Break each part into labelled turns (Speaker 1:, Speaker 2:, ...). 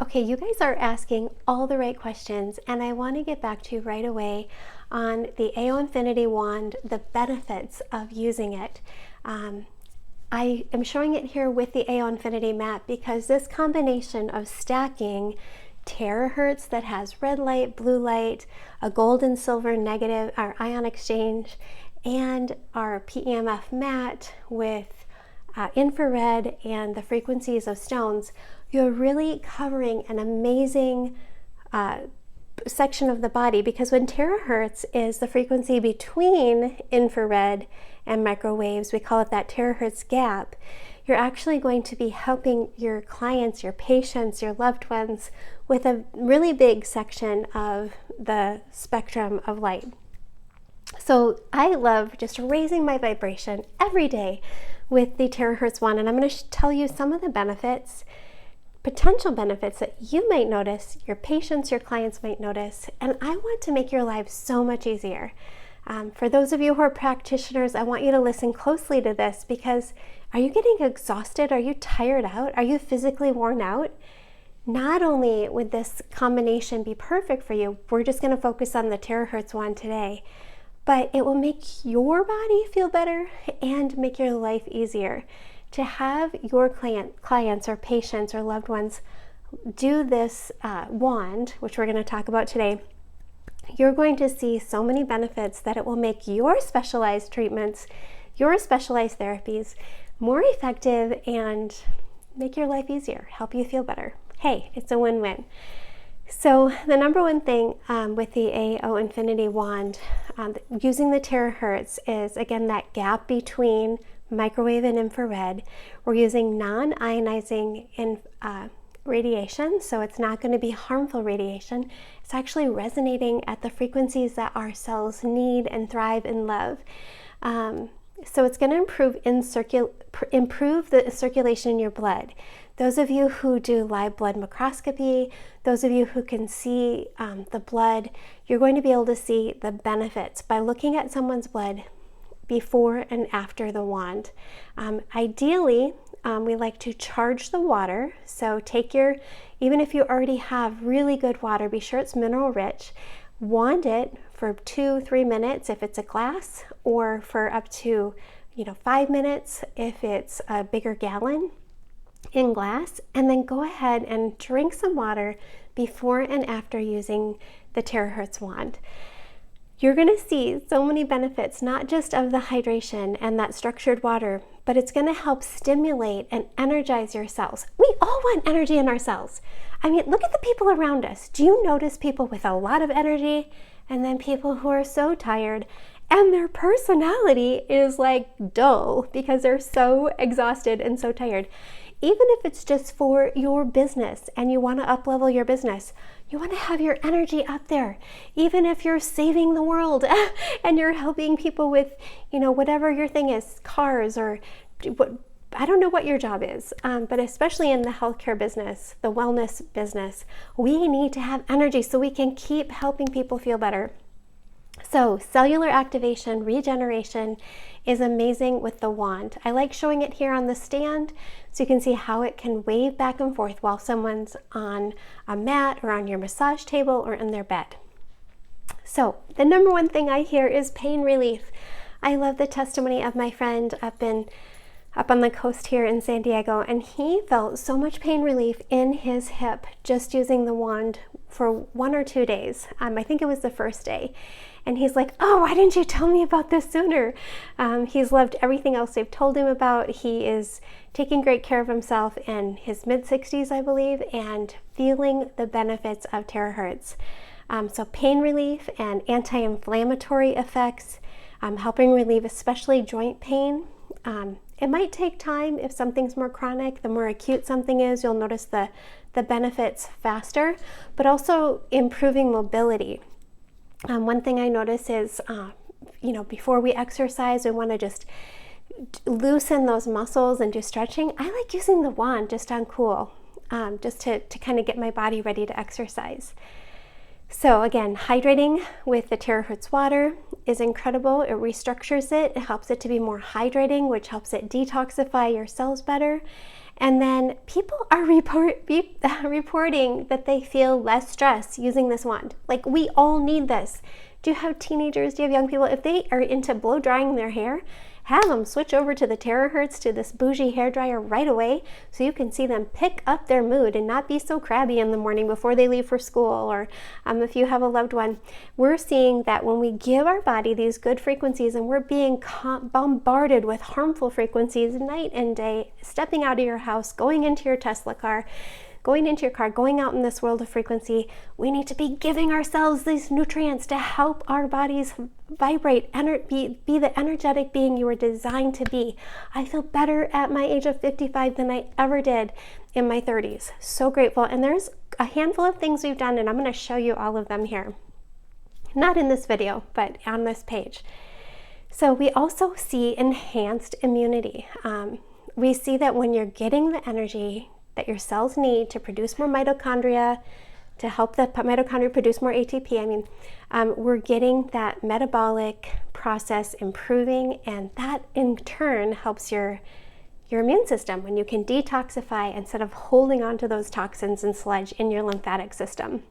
Speaker 1: Okay, you guys are asking all the right questions, and I want to get back to you right away on the AO Infinity wand, the benefits of using it. I am showing it here with the AO Infinity mat because this combination of stacking Terahertz that has red light, blue light, a gold and silver negative, our ion exchange, and our PEMF mat with infrared and the frequencies of stones, you're really covering an amazing section of the body, because when terahertz is the frequency between infrared and microwaves, we call it that terahertz gap, you're actually going to be helping your clients, your patients, your loved ones with a really big section of the spectrum of light. So I love just raising my vibration every day with the Terahertz wand, and I'm going to tell you some of the benefits, potential benefits that you might notice, your patients, your clients might notice, and I want to make your lives so much easier. For those of you who are practitioners, I want you to listen closely to this, because are you getting exhausted? Are you tired out? Are you physically worn out? Not only would this combination be perfect for you, we're just going to focus on the Terahertz wand today, but it will make your body feel better and make your life easier. To have your clients or patients or loved ones do this wand, which we're going to talk about today, you're going to see so many benefits that it will make your specialized treatments, your specialized therapies more effective and make your life easier, help you feel better. Hey, it's a win-win. So the number one thing with the AO Infinity wand, using the terahertz, is again that gap between microwave and infrared. We're using non-ionizing radiation, so it's not going to be harmful radiation. It's actually resonating at the frequencies that our cells need and thrive and love. So it's going to improve the circulation in your blood. Those of you who do live blood microscopy, those of you who can see the blood, you're going to be able to see the benefits by looking at someone's blood before and after the wand. Ideally, we like to charge the water. So take even if you already have really good water, be sure it's mineral rich. Wand it for 2-3 minutes if it's a glass, or for up to 5 minutes if it's a bigger gallon in glass, and then go ahead and drink some water before and after using the Terahertz wand. You're going to see so many benefits, not just of the hydration and that structured water, but it's going to help stimulate and energize your cells. We all want energy in our cells. I mean, look at the people around us. Do you notice people with a lot of energy and then people who are so tired and their personality is like dull because they're so exhausted and so tired? Even if it's just for your business and you want to up-level your business, you want to have your energy up there. Even if you're saving the world and you're helping people with, whatever your thing is, cars, or I don't know what your job is, but especially in the healthcare business, the wellness business, we need to have energy so we can keep helping people feel better. So cellular activation regeneration is amazing with the wand. I like showing it here on the stand so you can see how it can wave back and forth while someone's on a mat or on your massage table or in their bed. So the number one thing I hear is pain relief. I love the testimony of my friend up on the coast here in San Diego, and he felt so much pain relief in his hip just using the wand for 1 or 2 days. I think it was the first day. And he's like, oh, why didn't you tell me about this sooner? He's loved everything else they've told him about. He is taking great care of himself in his mid-60s, I believe, and feeling the benefits of Terahertz. So pain relief and anti-inflammatory effects, helping relieve especially joint pain. It might take time if something's more chronic. The more acute something is, you'll notice the benefits faster, but also improving mobility. One thing I notice is, before we exercise, we want to just loosen those muscles and do stretching. I like using the wand just on cool, just to kind of get my body ready to exercise. So again, hydrating with the Terahertz water is incredible. It restructures it. It helps it to be more hydrating, which helps it detoxify your cells better. And then people are reporting that they feel less stress using this wand. Like, we all need this. Do you have teenagers? Do you have young people? If they are into blow drying their hair, have them switch over to the Terahertz, to this bougie hair dryer right away, so you can see them pick up their mood and not be so crabby in the morning before they leave for school, or if you have a loved one. We're seeing that when we give our body these good frequencies, and we're being bombarded with harmful frequencies night and day, stepping out of your house, going into your Tesla car, going into your car, going out in this world of frequency, we need to be giving ourselves these nutrients to help our bodies vibrate, be the energetic being you were designed to be. I feel better at my age of 55 than I ever did in my 30s. So grateful. And there's a handful of things we've done, and I'm going to show you all of them here. Not in this video, but on this page. So we also see enhanced immunity. We see that when you're getting the energy that your cells need to produce more mitochondria, to help the mitochondria produce more ATP, we're getting that metabolic process improving, and that in turn helps your immune system when you can detoxify instead of holding on to those toxins and sludge in your lymphatic system.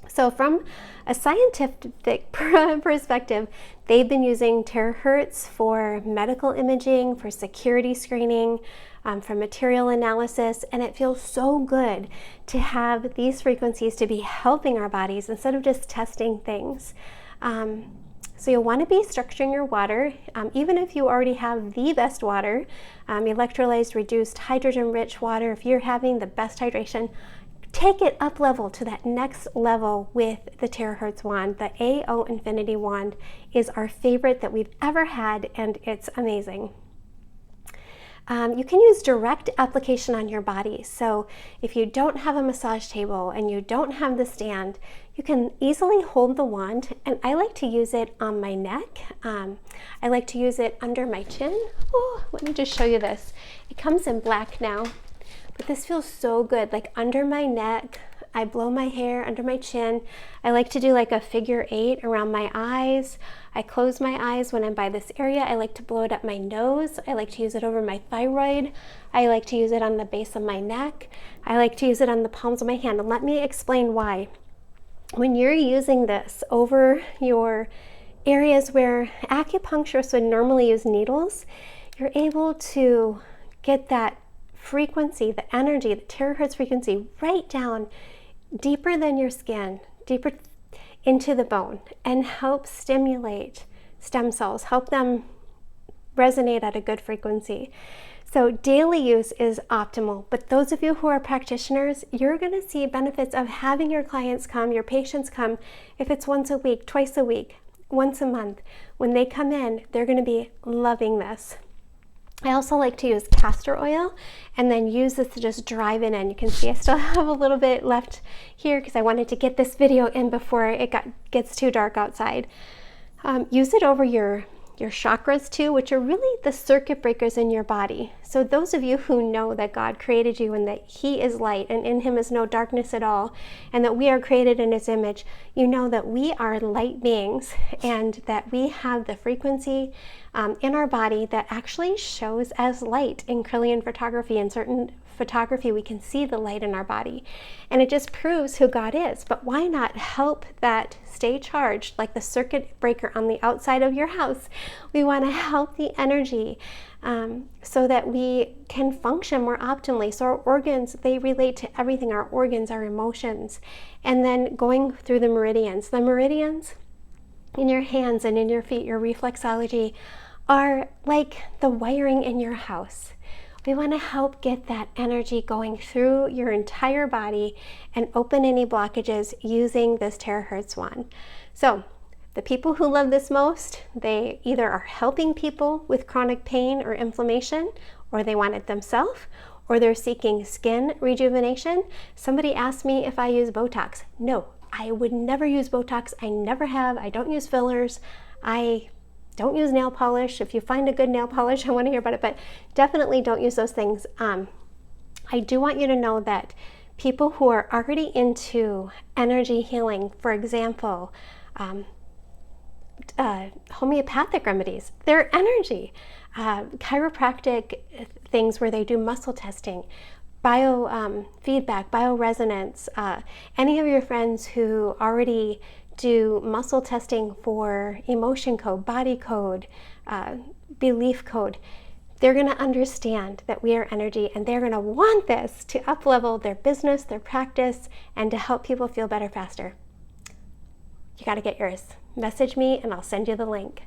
Speaker 1: So from a scientific perspective, they've been using terahertz for medical imaging, for security screening, for material analysis, and it feels so good to have these frequencies to be helping our bodies instead of just testing things. So you'll want to be structuring your water, even if you already have the best water, electrolyzed, reduced, hydrogen-rich water. If you're having the best hydration, take it up level to that next level with the Terahertz wand. The AO Infinity wand is our favorite that we've ever had, and it's amazing. You can use direct application on your body. So if you don't have a massage table and you don't have the stand, you can easily hold the wand, and I like to use it on my neck. I like to use it under my chin. Oh, let me just show you this. It comes in black now, but this feels so good, like under my neck. I blow my hair under my chin. I like to do like a figure 8 around my eyes. I close my eyes when I'm by this area. I like to blow it up my nose. I like to use it over my thyroid. I like to use it on the base of my neck. I like to use it on the palms of my hand. And let me explain why. When you're using this over your areas where acupuncturists would normally use needles, you're able to get that frequency, the energy, the terahertz frequency right down deeper than your skin, deeper into the bone, and help stimulate stem cells, help them resonate at a good frequency. So daily use is optimal, but those of you who are practitioners, you're going to see benefits of having your clients come, your patients come, if it's once a week, twice a week, once a month. When they come in, they're going to be loving this. I also like to use castor oil and then use this to just drive it in. You can see I still have a little bit left here because I wanted to get this video in before it gets too dark outside. Use it over your chakras too, which are really the circuit breakers in your body. So those of you who know that God created you and that He is light and in Him is no darkness at all, and that we are created in His image, you know that we are light beings and that we have the frequency in our body that actually shows as light in Kirlian photography. In certain photography, we can see the light in our body, and it just proves who God is. But why not help that stay charged, like the circuit breaker on the outside of your house? We want to help the energy so that we can function more optimally. So our organs, they relate to everything, our organs, our emotions, and then going through the meridians. The meridians in your hands and in your feet, your reflexology, are like the wiring in your house. We want to help get that energy going through your entire body and open any blockages using this Terahertz wand. So the people who love this most, they either are helping people with chronic pain or inflammation, or they want it themselves, or they're seeking skin rejuvenation. Somebody asked me if I use Botox. No, I would never use Botox. I never have. I don't use fillers. I don't use nail polish. If you find a good nail polish, I want to hear about it, but definitely don't use those things. I do want you to know that people who are already into energy healing, for example, homeopathic remedies, they're energy. chiropractic things where they do muscle testing, biofeedback, bioresonance, any of your friends who already do muscle testing for emotion code, body code, belief code, they're going to understand that we are energy, and they're going to want this to up-level their business, their practice, and to help people feel better faster. You got to get yours. Message me and I'll send you the link.